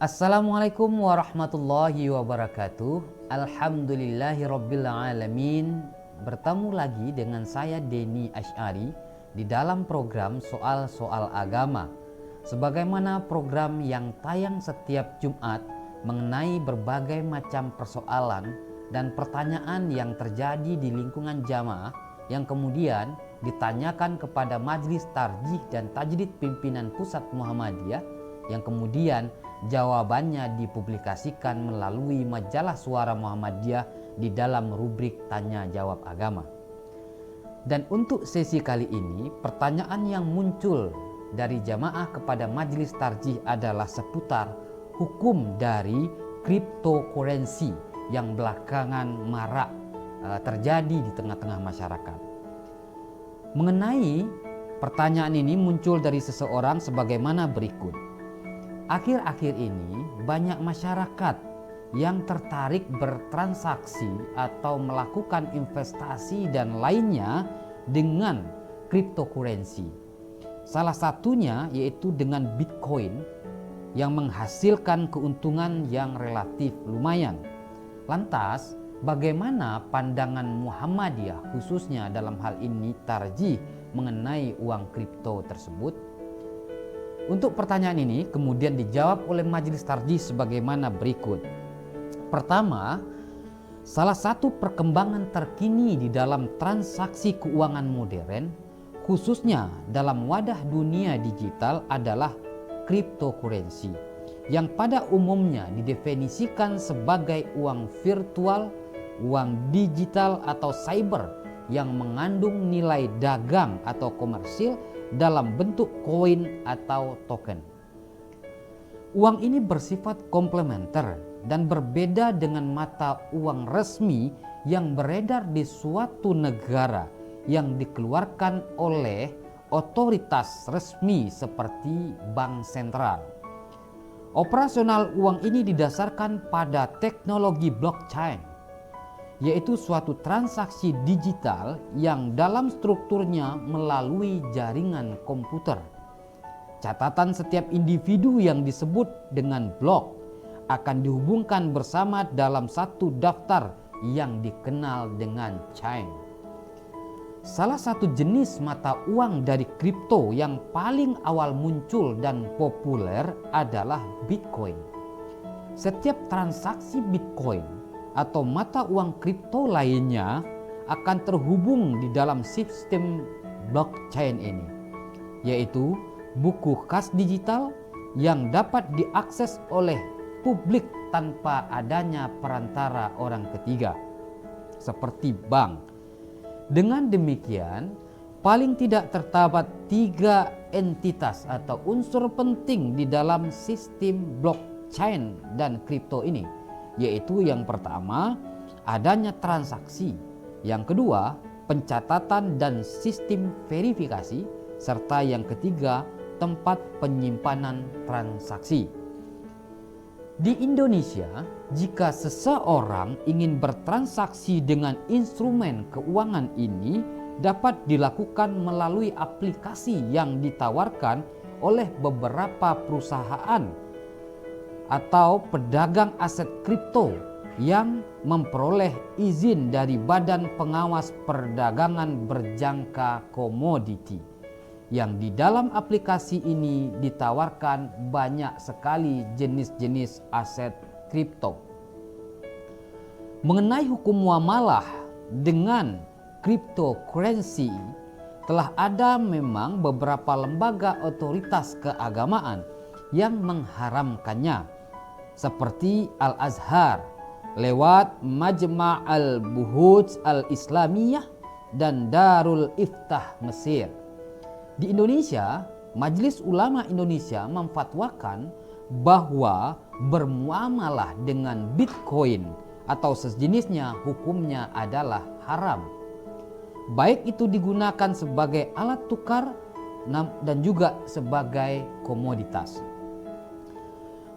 Assalamualaikum warahmatullahi wabarakatuh. Alhamdulillahirabbil alamin. Bertemu lagi dengan saya Denny Asy'ari di dalam program Soal-soal Agama. Sebagaimana program yang tayang setiap Jumat mengenai berbagai macam persoalan dan pertanyaan yang terjadi di lingkungan jamaah yang kemudian ditanyakan kepada Majelis Tarjih dan Tajdid Pimpinan Pusat Muhammadiyah, yang kemudian jawabannya dipublikasikan melalui majalah Suara Muhammadiyah di dalam rubrik Tanya Jawab Agama. Dan untuk sesi kali ini, pertanyaan yang muncul dari jamaah kepada Majelis Tarjih adalah seputar hukum dari cryptocurrency yang belakangan marak terjadi di tengah-tengah masyarakat. Mengenai pertanyaan ini muncul dari seseorang sebagaimana berikut. Akhir-akhir ini banyak masyarakat yang tertarik bertransaksi atau melakukan investasi dan lainnya dengan cryptocurrency. Salah satunya yaitu dengan Bitcoin yang menghasilkan keuntungan yang relatif lumayan. Lantas, bagaimana pandangan Muhammadiyah khususnya dalam hal ini Tarjih mengenai uang kripto tersebut? Untuk pertanyaan ini kemudian dijawab oleh Majelis Tarjih sebagaimana berikut. Pertama, salah satu perkembangan terkini di dalam transaksi keuangan modern, khususnya dalam wadah dunia digital, adalah cryptocurrency, yang pada umumnya didefinisikan sebagai uang virtual, uang digital atau cyber yang mengandung nilai dagang atau komersil dalam bentuk koin atau token. Uang ini bersifat komplementer dan berbeda dengan mata uang resmi yang beredar di suatu negara yang dikeluarkan oleh otoritas resmi seperti bank sentral. Operasional uang ini didasarkan pada teknologi blockchain, yaitu suatu transaksi digital yang dalam strukturnya melalui jaringan komputer. Catatan setiap individu yang disebut dengan blok akan dihubungkan bersama dalam satu daftar yang dikenal dengan chain. Salah satu jenis mata uang dari kripto yang paling awal muncul dan populer adalah Bitcoin. Setiap transaksi Bitcoin atau mata uang kripto lainnya akan terhubung di dalam sistem blockchain ini, yaitu buku kas digital yang dapat diakses oleh publik tanpa adanya perantara orang ketiga seperti bank. Dengan demikian, paling tidak terdapat 3 entitas atau unsur penting di dalam sistem blockchain dan kripto ini, yaitu yang pertama adanya transaksi, yang kedua pencatatan dan sistem verifikasi, serta yang ketiga tempat penyimpanan transaksi. Di Indonesia, jika seseorang ingin bertransaksi dengan instrumen keuangan ini dapat dilakukan melalui aplikasi yang ditawarkan oleh beberapa perusahaan atau pedagang aset kripto yang memperoleh izin dari Badan Pengawas Perdagangan Berjangka Komoditi, yang di dalam aplikasi ini ditawarkan banyak sekali jenis-jenis aset kripto. Mengenai hukum muamalah dengan cryptocurrency, telah ada memang beberapa lembaga otoritas keagamaan yang mengharamkannya, seperti Al-Azhar lewat Majma' al-Buhuth al-Islamiyah dan Darul Iftah Mesir. Di Indonesia, Majelis Ulama Indonesia memfatwakan bahwa bermuamalah dengan Bitcoin atau sejenisnya hukumnya adalah haram, baik itu digunakan sebagai alat tukar dan juga sebagai komoditas.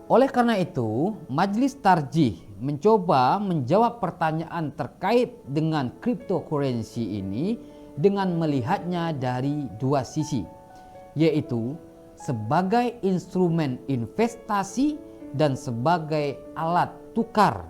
Oleh karena itu, Majelis Tarjih mencoba menjawab pertanyaan terkait dengan cryptocurrency ini dengan melihatnya dari 2 sisi, yaitu sebagai instrumen investasi dan sebagai alat tukar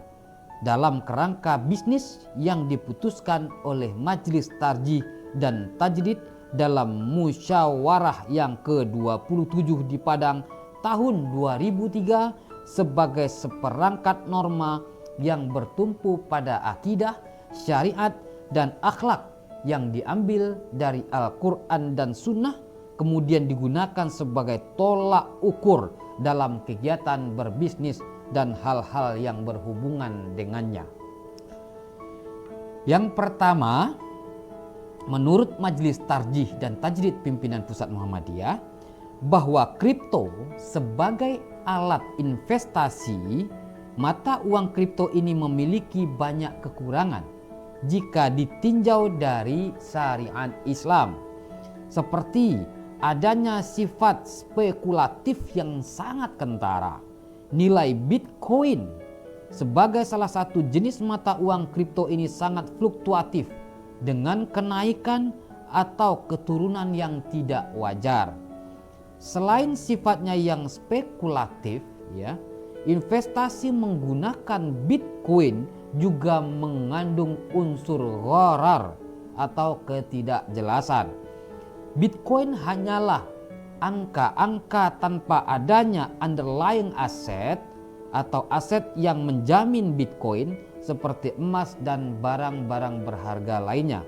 dalam kerangka bisnis yang diputuskan oleh Majelis Tarjih dan Tajdid dalam musyawarah yang ke-27 di Padang tahun 2003 sebagai seperangkat norma yang bertumpu pada akidah, syariat, dan akhlak yang diambil dari Al-Quran dan Sunnah, kemudian digunakan sebagai tolak ukur dalam kegiatan berbisnis dan hal-hal yang berhubungan dengannya. Yang pertama, menurut Majelis Tarjih dan Tajdid Pimpinan Pusat Muhammadiyah, bahwa kripto sebagai alat investasi, mata uang kripto ini memiliki banyak kekurangan jika ditinjau dari syariat Islam, seperti adanya sifat spekulatif yang sangat kentara. Nilai Bitcoin sebagai salah satu jenis mata uang kripto ini sangat fluktuatif dengan kenaikan atau keturunan yang tidak wajar. Selain sifatnya yang spekulatif, investasi menggunakan Bitcoin juga mengandung unsur gharar atau ketidakjelasan. Bitcoin hanyalah angka-angka tanpa adanya underlying aset atau aset yang menjamin Bitcoin seperti emas dan barang-barang berharga lainnya.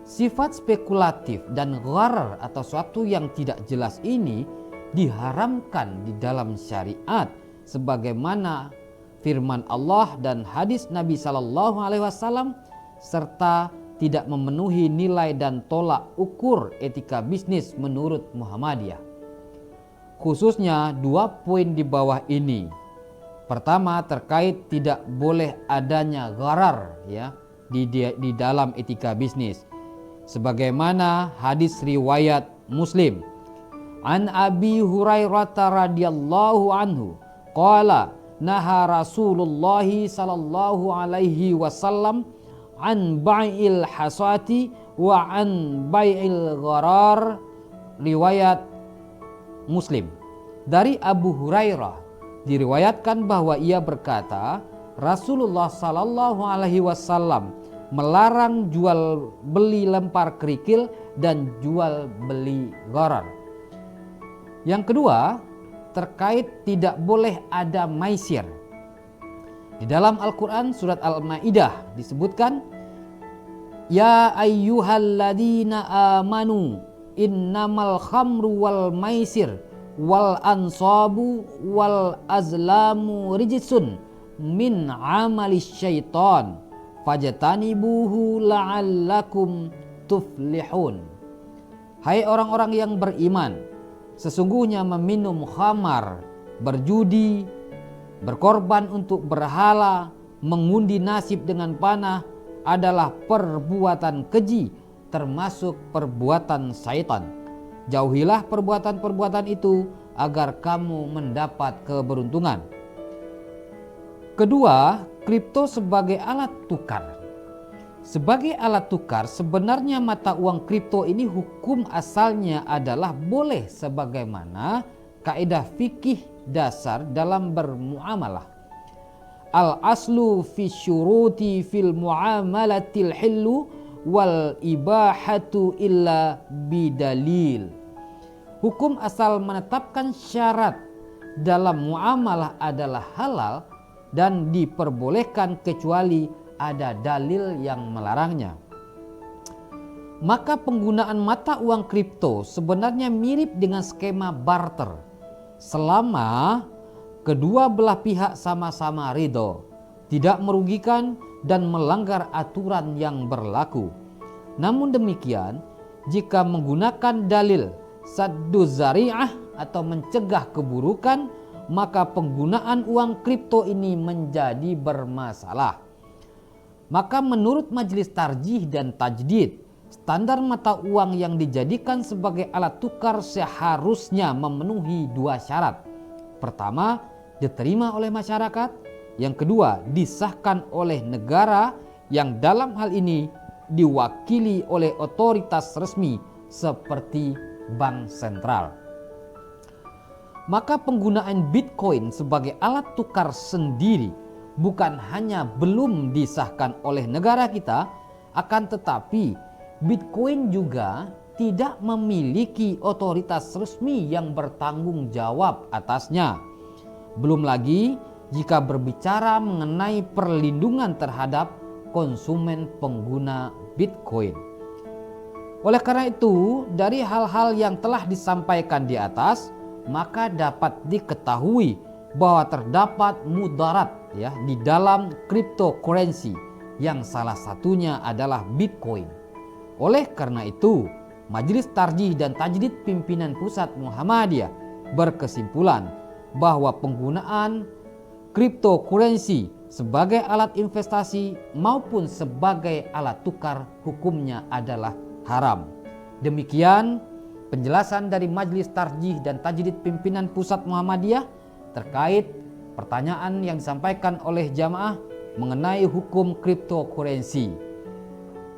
Sifat spekulatif dan gharar atau suatu yang tidak jelas ini diharamkan di dalam syariat sebagaimana firman Allah dan hadis Nabi SAW, serta tidak memenuhi nilai dan tolak ukur etika bisnis menurut Muhammadiyah. Khususnya 2 poin di bawah ini. Pertama, terkait tidak boleh adanya gharar di dalam etika bisnis. Sebagaimana hadis riwayat Muslim. An Abi Hurairah radhiyallahu anhu qala naha Rasulullah sallallahu alaihi wasallam an bai'il hasati wa an bai'il gharar, riwayat Muslim. Dari Abu Hurairah diriwayatkan bahwa ia berkata, Rasulullah sallallahu alaihi wasallam melarang jual beli lempar kerikil dan jual beli gharar. Yang kedua, terkait tidak boleh ada maisir. Di dalam Al-Quran surat Al-Ma'idah disebutkan, Ya ayyuhalladzina amanu innamal khamru wal maisir wal ansabu wal azlamu rijsun min amalis syaitan fajtanibuhu la'allakum tuflihun. Hai orang-orang yang beriman, sesungguhnya meminum khamar, berjudi, berkorban untuk berhala, mengundi nasib dengan panah adalah perbuatan keji, termasuk perbuatan syaitan. Jauhilah perbuatan-perbuatan itu agar kamu mendapat keberuntungan. Kedua, kripto sebagai alat tukar. Sebagai alat tukar, sebenarnya mata uang kripto ini hukum asalnya adalah boleh sebagaimana kaidah fikih dasar dalam bermuamalah. Al aslu fi syuruti fil muamalatil hillu wal ibahatu illa bidalil. Hukum asal menetapkan syarat dalam muamalah adalah halal dan diperbolehkan kecuali ada dalil yang melarangnya. Maka penggunaan mata uang kripto sebenarnya mirip dengan skema barter, selama kedua belah pihak sama-sama ridho, tidak merugikan dan melanggar aturan yang berlaku. Namun demikian, jika menggunakan dalil saddu zari'ah atau mencegah keburukan, maka penggunaan uang kripto ini menjadi bermasalah. Maka menurut Majelis Tarjih dan Tajdid, standar mata uang yang dijadikan sebagai alat tukar seharusnya memenuhi 2 syarat. Pertama, diterima oleh masyarakat. Yang kedua, disahkan oleh negara yang dalam hal ini diwakili oleh otoritas resmi seperti Bank Sentral. maka penggunaan Bitcoin sebagai alat tukar sendiri bukan hanya belum disahkan oleh negara kita, akan tetapi Bitcoin juga tidak memiliki otoritas resmi yang bertanggung jawab atasnya. Belum lagi jika berbicara mengenai perlindungan terhadap konsumen pengguna Bitcoin. Oleh karena itu, dari hal-hal yang telah disampaikan di atas, maka dapat diketahui bahwa terdapat mudarat di dalam cryptocurrency yang salah satunya adalah Bitcoin. Oleh karena itu, Majelis Tarjih dan Tajdid Pimpinan Pusat Muhammadiyah berkesimpulan bahwa penggunaan cryptocurrency sebagai alat investasi maupun sebagai alat tukar hukumnya adalah haram. Demikian penjelasan dari Majelis Tarjih dan Tajdid Pimpinan Pusat Muhammadiyah terkait pertanyaan yang disampaikan oleh jamaah mengenai hukum cryptocurrency.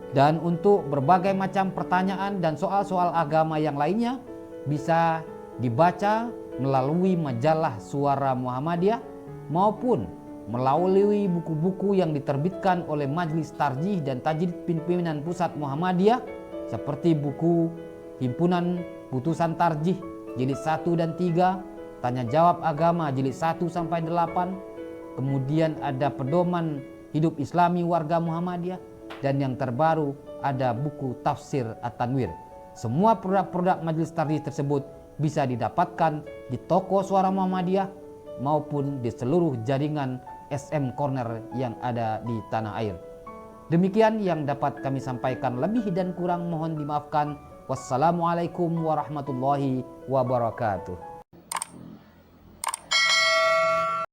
Dan untuk berbagai macam pertanyaan dan soal-soal agama yang lainnya bisa dibaca melalui majalah Suara Muhammadiyah maupun melalui buku-buku yang diterbitkan oleh Majelis Tarjih dan Tajdid Pimpinan Pusat Muhammadiyah seperti buku Himpunan Putusan Tarjih jilid 1 dan 3, Tanya Jawab Agama jilid 1 sampai 8, kemudian ada Pedoman Hidup Islami Warga Muhammadiyah, dan yang terbaru ada buku Tafsir At-Tanwir. Semua produk-produk Majelis Tarjih tersebut bisa didapatkan di toko Suara Muhammadiyah maupun di seluruh jaringan SM Corner yang ada di tanah air. Demikian yang dapat kami sampaikan, lebih dan kurang mohon dimaafkan. Wassalamualaikum warahmatullahi wabarakatuh.